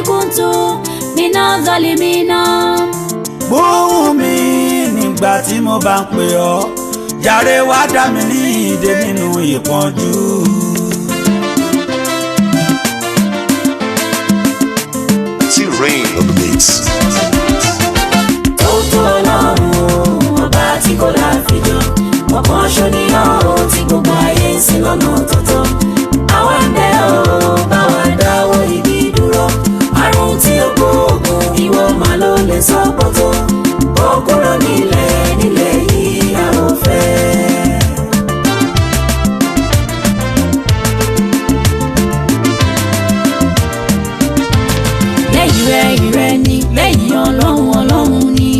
kuntu minaz zalimina. Gbóhùn mi nígbà tí mo bá ń pè ọ́, jàre wá dá mi ní ìdè nínú ìpọ́njú. T-Rain on the mix. Tótó Ọlọ́run ọba tí kò láfijọ́, ọ̀kan ṣo ni ọ́ tí gbogbo ayé ń sìn lọ́nà tọ̀tọ̀. Àwa ń bẹ̀ ọ́ bá wa dáwọ́ ibi dúró, àrùn tí ó gbóògùn ìwọ máa ló lè sọ pọ̀tó. Ó kúrò nílẹ̀ yìí a ò fẹ́. Lẹ́yìn rẹ̀ ni lẹ́yìn Ọlọ́run ni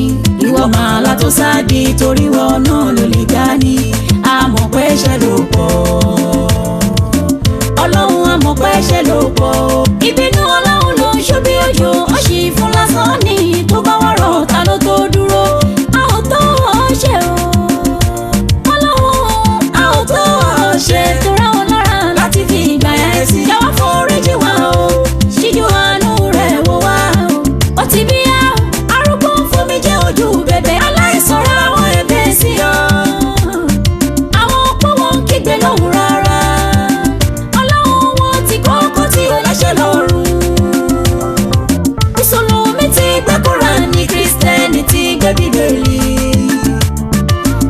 ìwọ máa látó sáàdì torí wọn náà ló lè ga ni. Àmọ̀ pé ṣe ló pọ̀ Ọlọ́run, àmọ̀ pé ṣe ló pọ̀. Ìbínú Ọlọ́run ló ń ṣú bí òjò, ó sì fún lásán ní tó bá wà rọ̀ ta ló tó dúró. A ò tó ọ ṣe o Ọlọ́run, a ò tó ọ ṣe tó ráwọn lára láti fi ìgbà ẹ̀ sí. Jọ̀wọ́ foríjì wá o, ṣíjú àánú rẹ̀ wò wá o. Ó ti bí yá arúgbó fún mi jẹ́ ojú bẹ̀bẹ̀, aláìsàn ra àwọn ẹ̀bẹ̀ sí ọ. Àwọn opó wọn ń kígbe lóhùn rárá, Ọlọ́run wọn ti kọ́kọ́ tí ó láṣẹ lọ́rùn. Mùsùlùmí ti gbé Kùránì, Kristẹni ti gbé Bíbélì.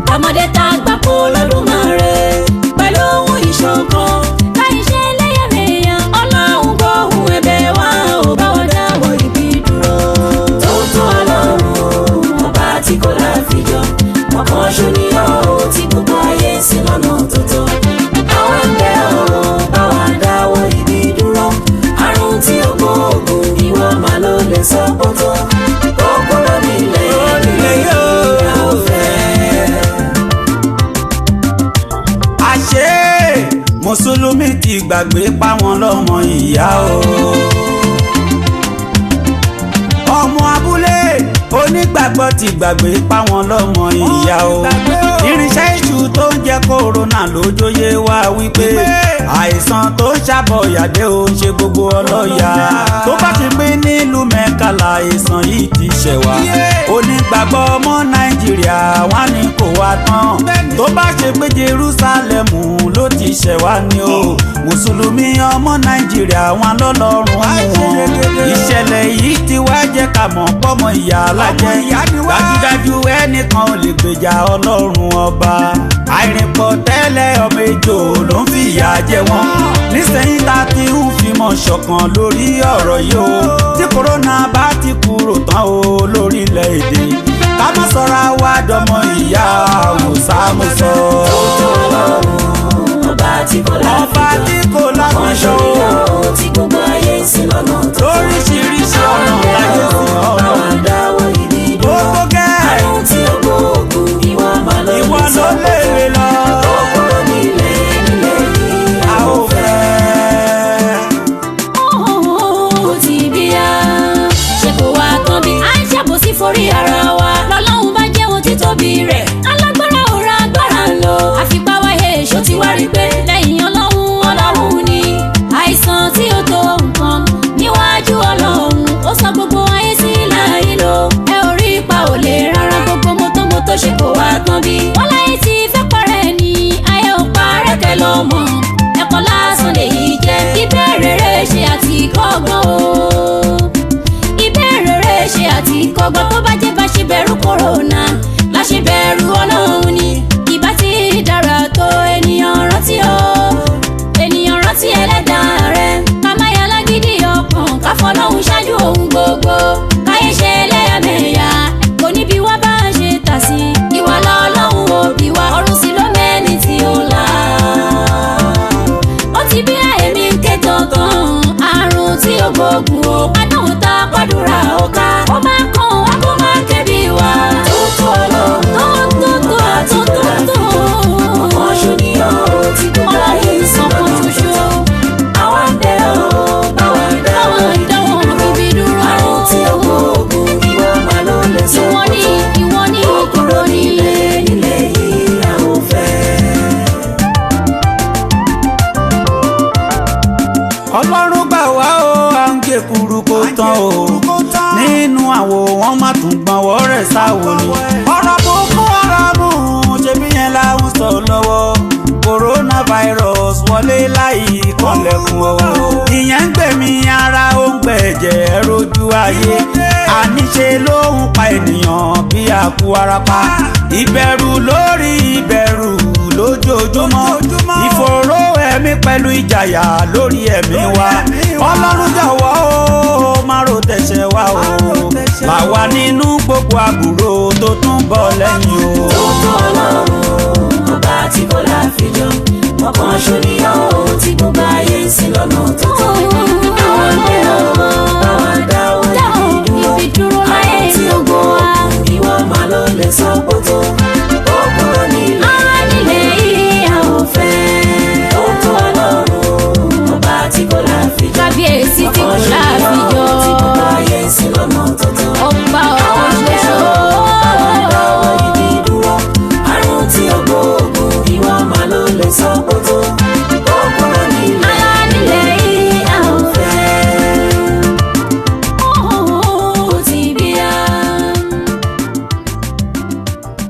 Tọmọdé tá gbà kó l'Olódùmarè pẹ̀lú ohun ìṣọ̀kan, láì ṣe ẹlẹ́yàmẹ̀yà. Ọlọ́run gbọ́ ohùn ẹ̀bẹ̀ wa ò bá wa dáwọ́ ibi dúró. Tótó Ọlọ́run ọba tí kò láfijọ́, ọ̀kan ṣo ni ọ́ tí gbogbo ayé ń sìn lọ́nà tọ̀tọ̀. Àwa ń bẹ̀ ọ́ bá wa dáwọ́ ibi dúró, àrùn tí ó gbóògùn ìwọ máa ló lè sọ pọ̀tó. Ó kúrò nílẹ̀ yìí a ò fẹ́. Àṣé Mùsùlùmí ti gbàgbé páwọn lọ́mọ ìyá o. Ọmọ abúlé onígbàgbọ́ ti gbàgbé páwọn lọ́mọ ìyá o. Irinṣẹ́ ìṣù tó ń jẹ́ kòrónà lójóyé wá wípé àìsàn tó ń ṣàbọ̀yàdé ó ń ṣe gbogbo ọlọ́yà. Tó bá ti pín nílùú Mẹ́kàlà àìsàn yìí ti ṣẹ̀ wá. Onígbàgbọ́ ọmọ Nàìjíríà wá ní kò wá tán. Tó bá ṣe pé Jerúsálẹ́mù ló ti ṣẹ̀ wá ni o. Mùsùlùmí ọmọ Nàìjíríà wọn lọ́lọ́run wọn. Ìṣẹ̀lẹ̀ yìí ti wá jẹ́ ká mọ̀ pọ́mọ ìyá alájẹ́. Dájúdájú ẹnìkan ò lè gbèjà Ọlọ́run ọba. Àìrìnpọ̀ tẹ́lẹ̀ ọmọ ejò ló ń fìyà jẹ wọ́n. Nísìnyí ta ti ń fìmọ̀ ṣọ̀kan lórí ọ̀rọ̀ yìí o. Tí kòrónà bá ti kúrò tán o lórílẹ̀‐èdè, ká má sọ̀rọ̀ àwa dọmọ ìyá àwòsàmùsọ. Tótó Ọlọ́run ọba tí kò láfijọ́, tí gbogbo ayé ń sìn lọ́nà tọ̀tọ̀. Lóríṣiríṣi ọ̀nà láyé sí ọ̀nà. Àwọn dáwọ́ ibi dúró, Ó tó gẹ́ àrùn tí ó gbóògùn ìwọ máa ló ìwọ lè sọ ló lè rè lọ. Ó kúrò nílẹ̀ yìí A ò fẹ́. ó ti bí yá. Ṣé kò wá tán bí à ń ṣàbòsí forí ara wa? Lọ́lọ́run bá jẹ́ ohun títóbi rẹ̀, alágbára ò ra agbára lọ. Àfipá wáyé èso ti wá rí pé lẹ́yìn Ọlọ́run ni. Àìsàn tí ó tó nǹkan níwájú Ọlọ́run, ó sọ gbogbo ayé sí láìlò. Ẹ ò rí ipa ò lè rárá, gbogbo mọ́tòmọ́tò ṣe kò wá tán bí. Wọ́n láyé tí fẹ́ parẹ́ ni ayé ò parẹ́ kẹ́ lọ mọ̀. Ẹ̀kọ́ lásán lè yí jẹ́ ìbéèrè rẹ̀ ṣe àti kọ́gbọ́n o. Ìbéèrè rẹ̀ ṣe àti kọ́gbọ́n, tó bá jẹ́ bá ṣe bẹ̀rù kòrónà láṣẹ bẹ̀rù Ọlọ́run ni. Ìbá ti dára tó ènìyàn rántí o, ènìyàn rántí ẹlẹ́dàá rẹ̀. Ká má yà lágídí ọkàn, ká fọlọ́hun ṣáájú ohun gbogbo. Káyé ṣe ẹlẹ́yàmẹ̀yà, kò ní bí wá bá ṣe tà sí. Ìwà lọ́lọ́run òbí wa, ọ̀run sí ló mẹ́ni tí ó là. Ó ti bí èmi ń ké tantan, àrùn tí ó gbógun o. Adóhùn tá a pàdúrà ó ká, ó máa kàn wá kó máa kébí wa. Tótó Ọlọ́run tó ọ̀kan ṣo ni ọ́ tí gbogbo ayé ń sìn lọ́nà tọ̀tọ̀. Àwa ń bẹ̀ ọ́ bá wa dáwọ́ ibi dúró. Àrùn tí ó gbóògùn ìwọ máa ló lè sọ pọ̀tó. Ó kúrò nílẹ̀ yìí a ò fẹ́. Ọlọ́run gbà wá o, à ń ké gé kúrú kó tán o nínú àwo wọn má tún gbọ́nwọ́ rẹ̀ sáwo ni. ọ̀rọ̀ Boko Haram ṣebí yẹn là ń sọ lọ́wọ́ coronavirus wọlé láì kànlẹ̀kùn o. ìyẹn ń gbẹ̀mí ara ó ń gbẹ̀jẹ̀ rojú ayé àníṣe ló ń pa ènìyàn bí àkú arapa. ìbẹ̀rù lórí ìbẹ̀rù lójoojúmọ́ ìfòòró ẹ̀mí pẹ̀lú ìjàyà lórí ẹ̀mí wa. ọlọ́run jọ̀wọ́ ó má ro tẹ̀sẹ̀ wa o là wà nínú gbogbo àbúrò tó tún bọ̀ lẹ́yìn o. tó tó ọlọ́run ọba tí kò láfijọ́ ọkàn ṣoníyàn o.